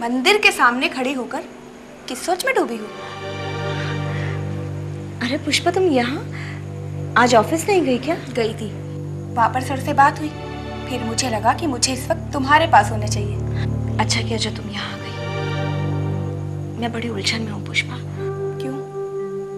मंदिर के सामने खड़ी होकर किस सोच में डूबी हो? अरे पुष्पा, तुम यहाँ? आज ऑफिस नहीं गई क्या? गई थी, वहां पर सर से बात हुई, फिर मुझे लगा कि मुझे इस वक्त तुम्हारे पास होना चाहिए। अच्छा किया जो तुम यहाँ आ गई। मैं बड़ी उलझन में हूँ पुष्पा। क्यों?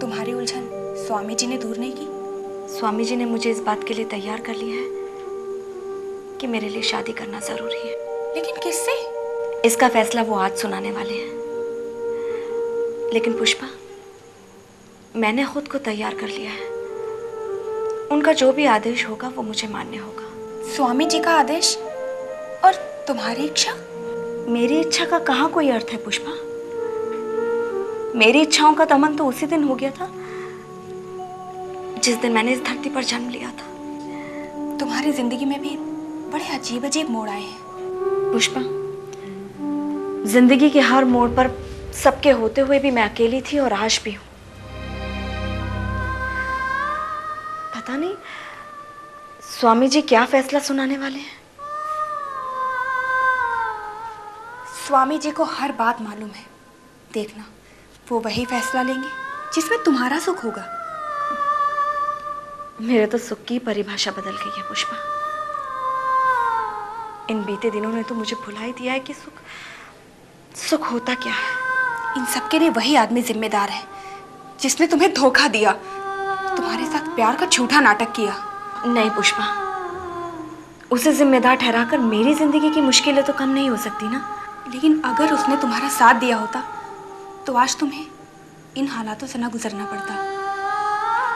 तुम्हारी उलझन स्वामी जी ने दूर नहीं की? स्वामी जी ने मुझे इस बात के लिए तैयार कर लिया है कि मेरे लिए शादी करना जरूरी है। लेकिन किससे? इसका फैसला वो आज सुनाने वाले हैं। लेकिन पुष्पा, मैंने खुद को तैयार कर लिया है। उनका जो भी आदेश होगा वो मुझे मान्य होगा। स्वामी जी का आदेश और तुम्हारी इच्छा? मेरी इच्छा का कहाँ कोई अर्थ है पुष्पा? मेरी इच्छाओं का दमन तो उसी दिन हो गया था जिस दिन मैंने इस धरती पर जन्म लिया था। तुम्हारी जिंदगी में भी बड़े अजीब अजीब मोड़ आए हैं पुष्पा। जिंदगी के हर मोड़ पर सबके होते हुए भी मैं अकेली थी और आज भी हूं। पता नहीं स्वामी जी क्या फैसला सुनाने वाले हैं। स्वामी जी को हर बात मालूम है। देखना, वो वही फैसला लेंगे जिसमें तुम्हारा सुख होगा। मेरे तो सुख की परिभाषा बदल गई है पुष्पा। इन बीते दिनों ने तो मुझे भुला ही दिया है कि सुख होता क्या है। इन सब के लिए वही आदमी जिम्मेदार है जिसने तुम्हें धोखा दिया, तुम्हारे साथ प्यार का झूठा नाटक किया। नहीं पुष्पा, उसे जिम्मेदार ठहराकर मेरी जिंदगी की मुश्किलें तो कम नहीं हो सकती ना। लेकिन अगर उसने तुम्हारा साथ दिया होता तो आज तुम्हें इन हालातों से ना गुजरना पड़ता।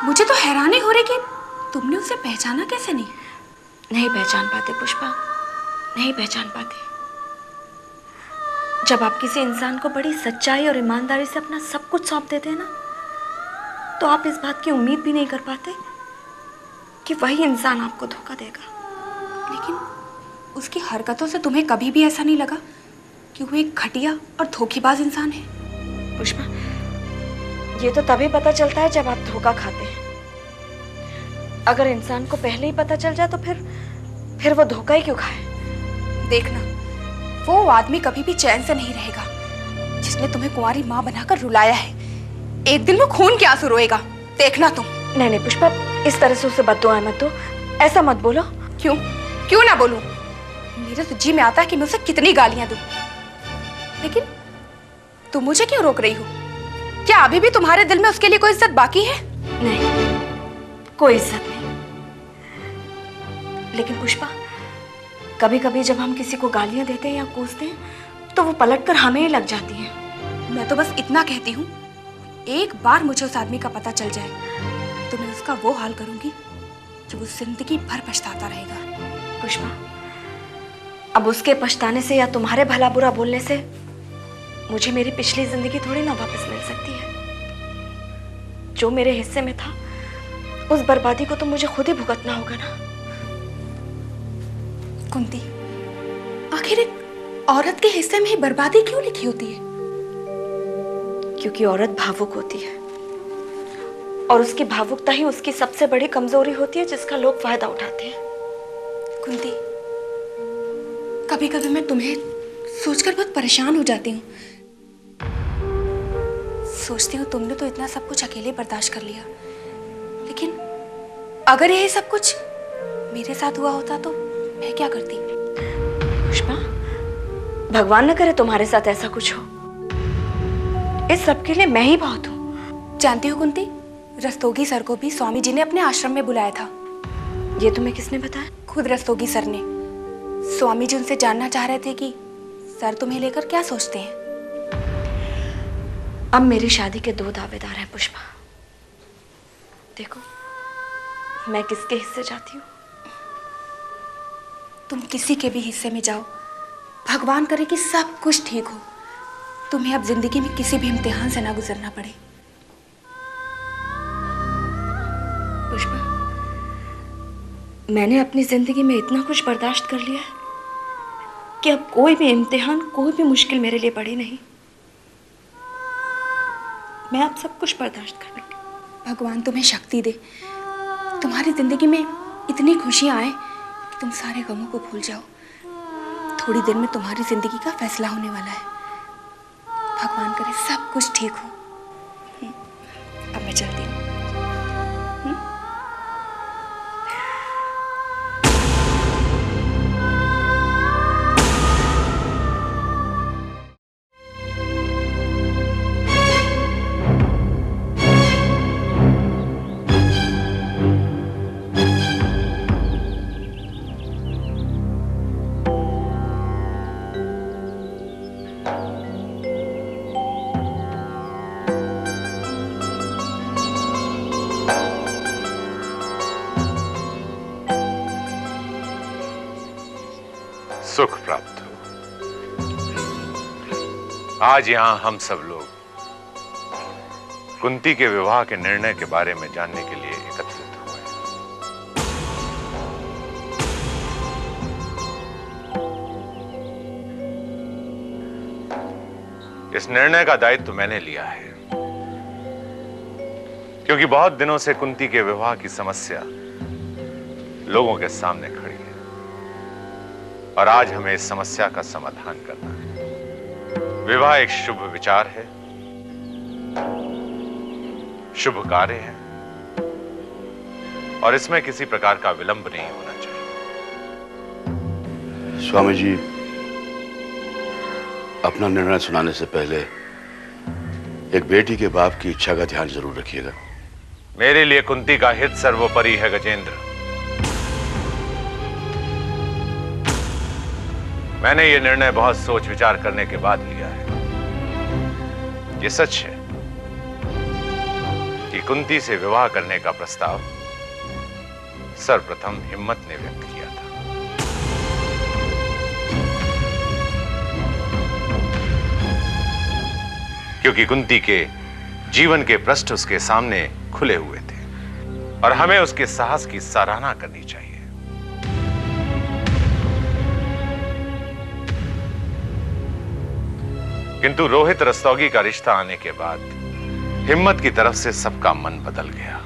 मुझे तो हैरानी हो रही कि तुमने उसे पहचाना कैसे नहीं? नहीं पहचान पाते पुष्पा, नहीं पहचान पाते। जब आप किसी इंसान को बड़ी सच्चाई और ईमानदारी से अपना सब कुछ सौंप देते हैं ना, तो आप इस बात की उम्मीद भी नहीं कर पाते कि वही इंसान आपको धोखा देगा। लेकिन उसकी हरकतों से तुम्हें कभी भी ऐसा नहीं लगा कि वो एक घटिया और धोखेबाज इंसान है? पुष्पा, ये तो तभी पता चलता है जब आप धोखा खाते हैं। अगर इंसान को पहले ही पता चल जाए तो फिर वो धोखा ही क्यों खाए? देखना, वो आदमी कभी भी चैन से नहीं रहेगा जिसने तुम्हें कुंवारी माँ बनाकर रुलाया है। एक दिन वो खून के आंसू रोएगा, देखना तुम। नहीं नहीं पुष्पा, इस तरह से उसे बद्दुआएं मत दो, ऐसा मत बोलो। क्यों? क्यों ना बोलूं? मेरे तो जी में आता है कि मैं उसे कितनी गालियां दूं। लेकिन तुम मुझे क्यों रोक रही हो? क्या अभी भी तुम्हारे दिल में उसके लिए कोई इज्जत बाकी है? नहीं, कोई इज्जत नहीं। लेकिन पुष्पा, कभी कभी जब हम किसी को गालियां देते हैं या कोसते हैं तो वो पलटकर हमें ही लग जाती हैं। मैं तो बस इतना कहती हूँ, एक बार मुझे उस आदमी का पता चल जाए तो मैं उसका वो हाल करूंगी कि वो जिंदगी भर पछताता रहेगा। पुष्पा, अब उसके पछताने से या तुम्हारे भला बुरा बोलने से मुझे मेरी पिछली जिंदगी थोड़ी ना वापस मिल सकती है। जो मेरे हिस्से में था उस बर्बादी को तो मुझे खुद ही भुगतना होगा ना। कुंती, आखिर एक औरत के हिस्से में ही बर्बादी क्यों लिखी होती है? क्योंकि औरत भावुक होती है और उसकी भावुकता ही उसकी सबसे बड़ी कमजोरी होती है जिसका लोग फायदा उठाते हैं। कुंती, कभी कभी मैं तुम्हें सोचकर बहुत परेशान हो जाती हूँ। सोचती हूँ तुमने तो इतना सब कुछ अकेले बर्दाश्त कर लिया, लेकिन अगर यही सब कुछ मेरे साथ हुआ होता तो मैं क्या करती? पुष्पा, भगवान न करे तुम्हारे साथ ऐसा कुछ हो। इस सब के लिए मैं ही बहुत हूँ। जानती हो कुंती, रस्तोगी सर को भी स्वामी जी ने अपने आश्रम में बुलाया था। ये तुम्हें किसने बताया? खुद रस्तोगी सर ने। स्वामी जी उनसे जानना चाह रहे थे कि सर तुम्हें लेकर क्या सोचते हैं। अब मेरी शादी के 2 दावेदार हैं पुष्पा। देखो, मैं किसके हिस्से जाती हूँ? तुम किसी के भी हिस्से में जाओ, भगवान करे कि सब कुछ ठीक हो, तुम्हें अब जिंदगी में किसी भी इम्तिहान से ना गुजरना पड़े। पुष्पा, मैंने अपनी जिंदगी में इतना कुछ बर्दाश्त कर लिया है कि अब कोई भी इम्तिहान, कोई भी मुश्किल मेरे लिए पड़ी नहीं। मैं अब सब कुछ बर्दाश्त कर लूंगी। भगवान तुम्हें शक्ति दे, तुम्हारी जिंदगी में इतनी खुशियां आए कि तुम सारे गमों को भूल जाओ। थोड़ी देर में तुम्हारी जिंदगी का फैसला होने वाला है। भगवान करे सब कुछ ठीक हो। अब मैं चलती हूँ। सुख प्राप्त हो। आज यहां हम सब लोग कुंती के विवाह के निर्णय के बारे में जानने के लिए एकत्रित हुए। इस निर्णय का दायित्व मैंने लिया है क्योंकि बहुत दिनों से कुंती के विवाह की समस्या लोगों के सामने खड़ी है और आज हमें इस समस्या का समाधान करना है। विवाह एक शुभ विचार है, शुभ कार्य है और इसमें किसी प्रकार का विलंब नहीं होना चाहिए। स्वामी जी, अपना निर्णय सुनाने से पहले एक बेटी के बाप की इच्छा का ध्यान जरूर रखिएगा। मेरे लिए कुंती का हित सर्वोपरि है गजेंद्र। मैंने ये निर्णय बहुत सोच विचार करने के बाद लिया है। ये सच है कि कुंती से विवाह करने का प्रस्ताव सर्वप्रथम हिम्मत ने व्यक्त किया था। क्योंकि कुंती के जीवन के पृष्ठ उसके सामने खुले हुए थे और हमें उसके साहस की सराहना करनी चाहिए। किंतु रोहित रस्तोगी का रिश्ता आने के बाद हिम्मत की तरफ से सबका मन बदल गया।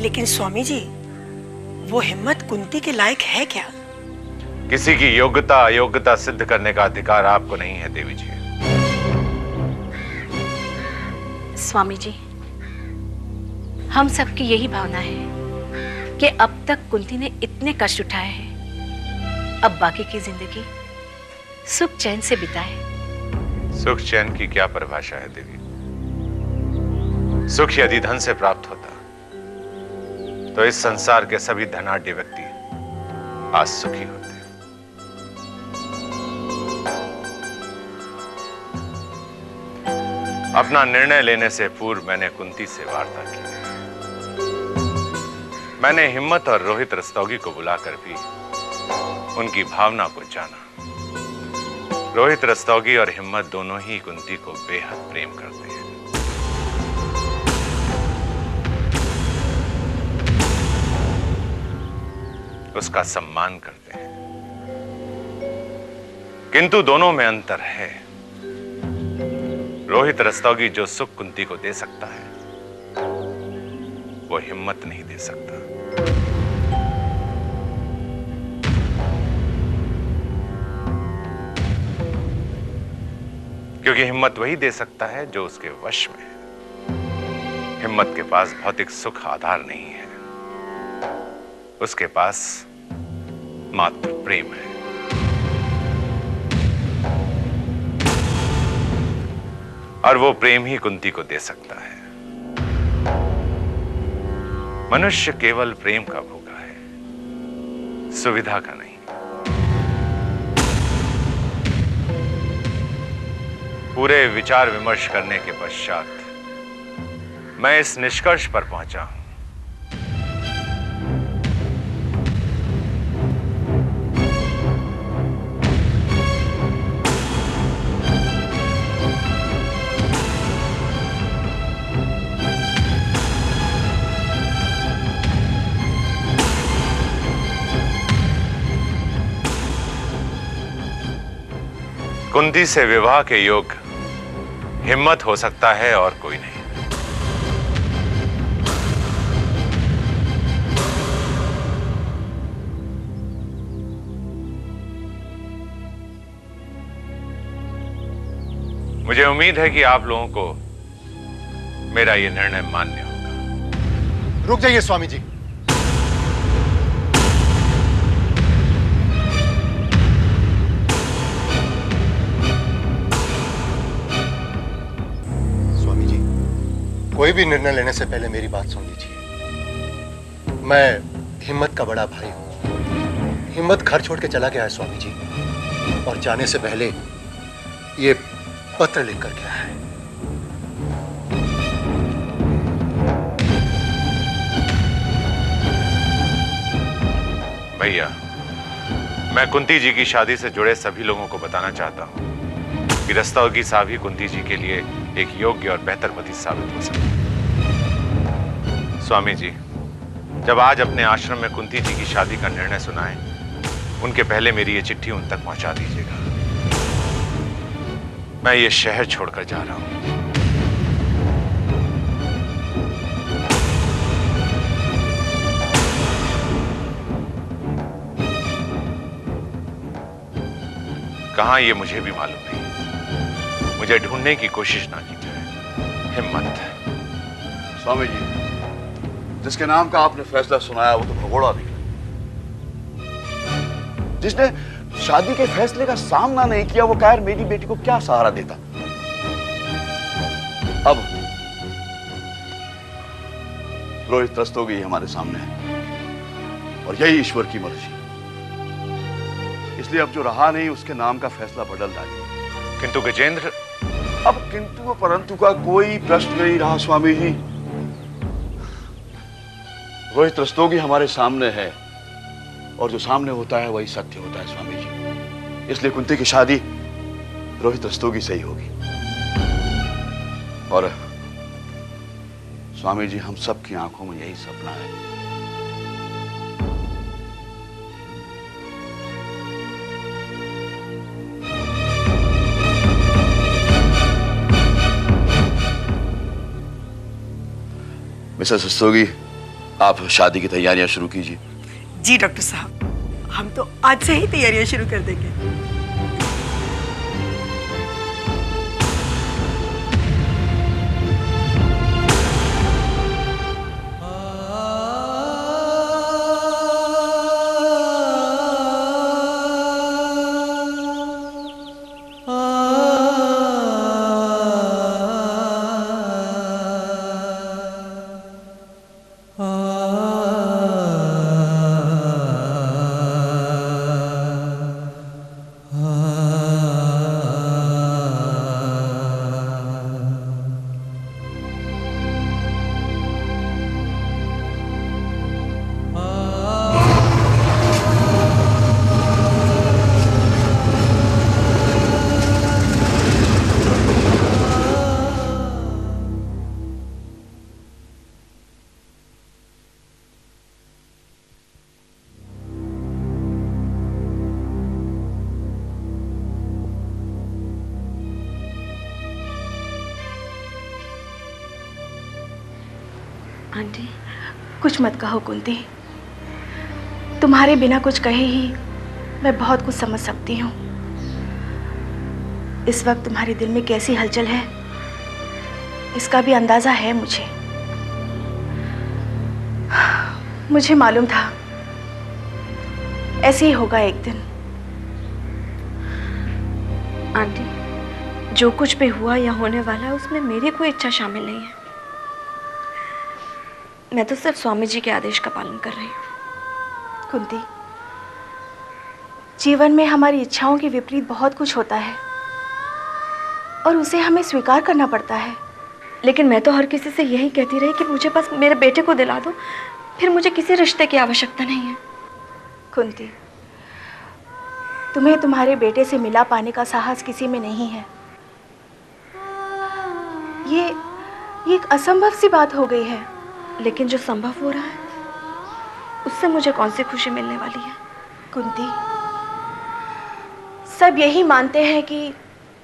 लेकिन स्वामी जी, वो हिम्मत कुंती के लायक है क्या? किसी की योग्यता अयोग्यता सिद्ध करने का अधिकार आपको नहीं है देवी जी। स्वामी जी, हम सबकी यही भावना है कि अब तक कुंती ने इतने कष्ट उठाए हैं, अब बाकी की जिंदगी सुख चैन से बिताए। सुख चैन की क्या परिभाषा है देवी? सुख यदि धन से प्राप्त होता तो इस संसार के सभी धनाढ्य व्यक्ति आज सुखी होते। अपना निर्णय लेने से पूर्व मैंने कुंती से वार्ता की। मैंने हिम्मत और रोहित रस्तोगी को बुलाकर भी उनकी भावना को जाना। रोहित रस्तोगी और हिम्मत दोनों ही कुंती को बेहद प्रेम करते हैं। उसका सम्मान करते हैं, किंतु दोनों में अंतर है। रोहित रस्तोगी जो सुख कुंती को दे सकता है वो हिम्मत नहीं दे सकता। क्योंकि हिम्मत वही दे सकता है जो उसके वश में है। हिम्मत के पास भौतिक सुख आधार नहीं है, उसके पास मात्र प्रेम है। और वो प्रेम ही कुंती को दे सकता है। मनुष्य केवल प्रेम का भूखा है, सुविधा का नहीं। पूरे विचार विमर्श करने के पश्चात मैं इस निष्कर्ष पर पहुंचा हूं कुंती से विवाह के योग्य हिम्मत हो सकता है और कोई नहीं। मुझे उम्मीद है कि आप लोगों को मेरा यह निर्णय मान्य होगा। रुक जाइए स्वामी जी। स्वामी जी, कोई भी निर्णय लेने से पहले मेरी बात सुन लीजिए। मैं हिम्मत का बड़ा भाई हूं। हिम्मत घर छोड़ के चला गया है स्वामी जी, और जाने से पहले ये पत्र लिख कर गया है। भैया, मैं कुंती जी की शादी से जुड़े सभी लोगों को बताना चाहता हूं कि रस्तोगी साहब ही कुंती जी के लिए एक योग्य और बेहतर पति साबित हो सकती है। स्वामी जी, जब आज अपने आश्रम में कुंती जी की शादी का निर्णय सुनाएं, उनके पहले मेरी ये चिट्ठी उन तक पहुंचा दीजिएगा। मैं ये शहर छोड़कर जा रहा हूं। कहां ये मुझे भी मालूम नहीं। मुझे ढूंढने की कोशिश ना कीजिए। हिम्मत। स्वामी जी, जिसके नाम का आपने फैसला सुनाया वो तो भगोड़ा निकला। जिसने शादी के फैसले का सामना नहीं किया वो खैर मेरी बेटी को क्या सहारा देता। अब रोहित रस्तोगी हमारे सामने है और यही ईश्वर की मर्जी। इसलिए अब जो रहा नहीं उसके नाम का फैसला बदल डालिए। किंतु गजेंद्र, अब किंतु व परंतु का कोई प्रश्न नहीं रहा स्वामी जी। रोहित रस्तोगी हमारे सामने है और जो सामने होता है वही सत्य होता है स्वामी जी। इसलिए कुंती की शादी रोहित रस्तोगी से ही होगी। और स्वामी जी, हम सबकी आंखों में यही सपना है। मिसेस रस्तोगी, आप शादी की तैयारियां शुरू कीजिए। जी डॉक्टर साहब, हम तो आज से ही तैयारियां शुरू कर देंगे। आंटी, कुछ मत कहो कुंती। तुम्हारे बिना कुछ कहे ही मैं बहुत कुछ समझ सकती हूँ। इस वक्त तुम्हारे दिल में कैसी हलचल है इसका भी अंदाजा है मुझे। मुझे मालूम था ऐसे ही होगा एक दिन। आंटी, जो कुछ भी हुआ या होने वाला है उसमें मेरी कोई इच्छा शामिल नहीं है। मैं तो सिर्फ स्वामी जी के आदेश का पालन कर रही हूँ। कुंती, जीवन में हमारी इच्छाओं के विपरीत बहुत कुछ होता है और उसे हमें स्वीकार करना पड़ता है। लेकिन मैं तो हर किसी से यही कहती रही कि मुझे बस मेरे बेटे को दिला दो, फिर मुझे किसी रिश्ते की आवश्यकता नहीं है। कुंती, तुम्हें तुम्हारे बेटे से मिला पाने का साहस किसी में नहीं है। ये एक असंभव सी बात हो गई है। लेकिन जो संभव हो रहा है उससे मुझे कौन सी खुशी मिलने वाली है? कुंती, सब यही मानते हैं कि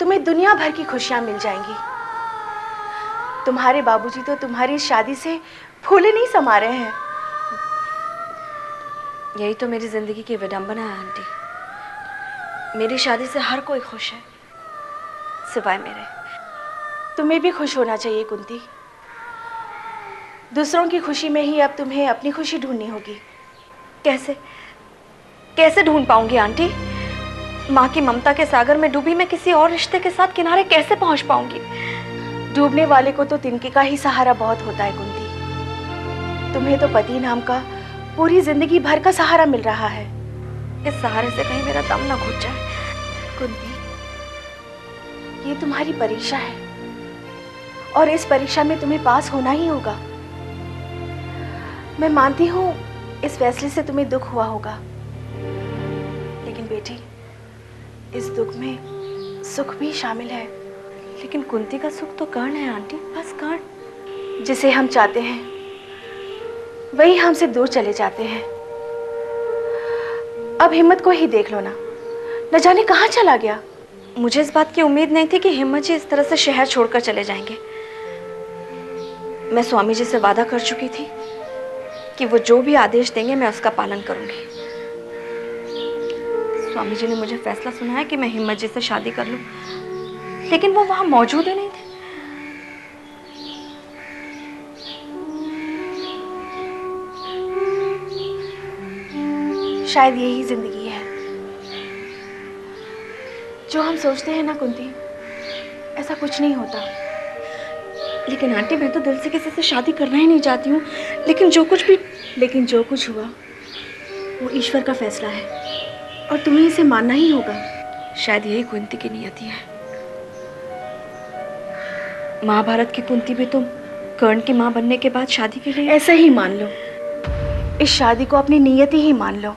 तुम्हें दुनिया भर की खुशियां मिल जाएंगी। तुम्हारे बाबूजी तो तुम्हारी शादी से फूले नहीं समा रहे हैं। यही तो मेरी जिंदगी की विडंबना है आंटी। मेरी शादी से हर कोई खुश है सिवाय मेरे। तुम्हें भी खुश होना चाहिए कुंती। दूसरों की खुशी में ही अब तुम्हें अपनी खुशी ढूंढनी होगी। कैसे कैसे ढूंढ पाऊंगी आंटी? माँ की ममता के सागर में डूबी मैं किसी और रिश्ते के साथ किनारे कैसे पहुंच पाऊंगी? डूबने वाले को तो तिनके का ही सहारा बहुत होता है कुंती। तुम्हें तो पति नाम का पूरी जिंदगी भर का सहारा मिल रहा है। इस सहारे से कहीं मेरा दम ना घुट जाए। कुंती, ये तुम्हारी परीक्षा है और इस परीक्षा में तुम्हें पास होना ही होगा। मैं मानती हूँ इस फैसले से तुम्हें दुख हुआ होगा, लेकिन बेटी, इस दुख में सुख भी शामिल है। लेकिन कुंती का सुख तो कर्ण है आंटी, बस कर्ण। जिसे हम चाहते हैं वही हमसे दूर चले जाते हैं। अब हिम्मत को ही देख लो ना, न जाने कहाँ चला गया। मुझे इस बात की उम्मीद नहीं थी कि हिम्मत जी इस तरह से शहर छोड़कर चले जाएंगे। मैं स्वामी जी से वादा कर चुकी थी कि वो जो भी आदेश देंगे मैं उसका पालन करूंगी। स्वामी जी ने मुझे फैसला सुनाया कि मैं हिम्मत जी से शादी कर लूं, लेकिन वो वहां मौजूद ही नहीं थे। शायद यही जिंदगी है। जो हम सोचते हैं ना कुंती, ऐसा कुछ नहीं होता। लेकिन आंटी, मैं तो दिल से किसी से शादी करना ही नहीं चाहती हूँ, लेकिन जो कुछ हुआ वो ईश्वर का फैसला है और तुम्हें इसे मानना ही होगा। शायद यही कुंती की नियति है। महाभारत की कुंती भी तुम कर्ण की माँ बनने के बाद शादी के लिए ऐसा ही मान लो। इस शादी को अपनी नियति ही मान लो।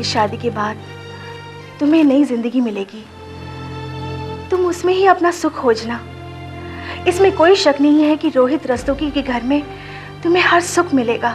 इस शादी के बाद तुम्हें नई जिंदगी मिलेगी। तुम उसमें ही अपना सुख खोजना। इसमें कोई शक नहीं है कि रोहित रस्तोगी के घर में तुम्हें हर सुख मिलेगा।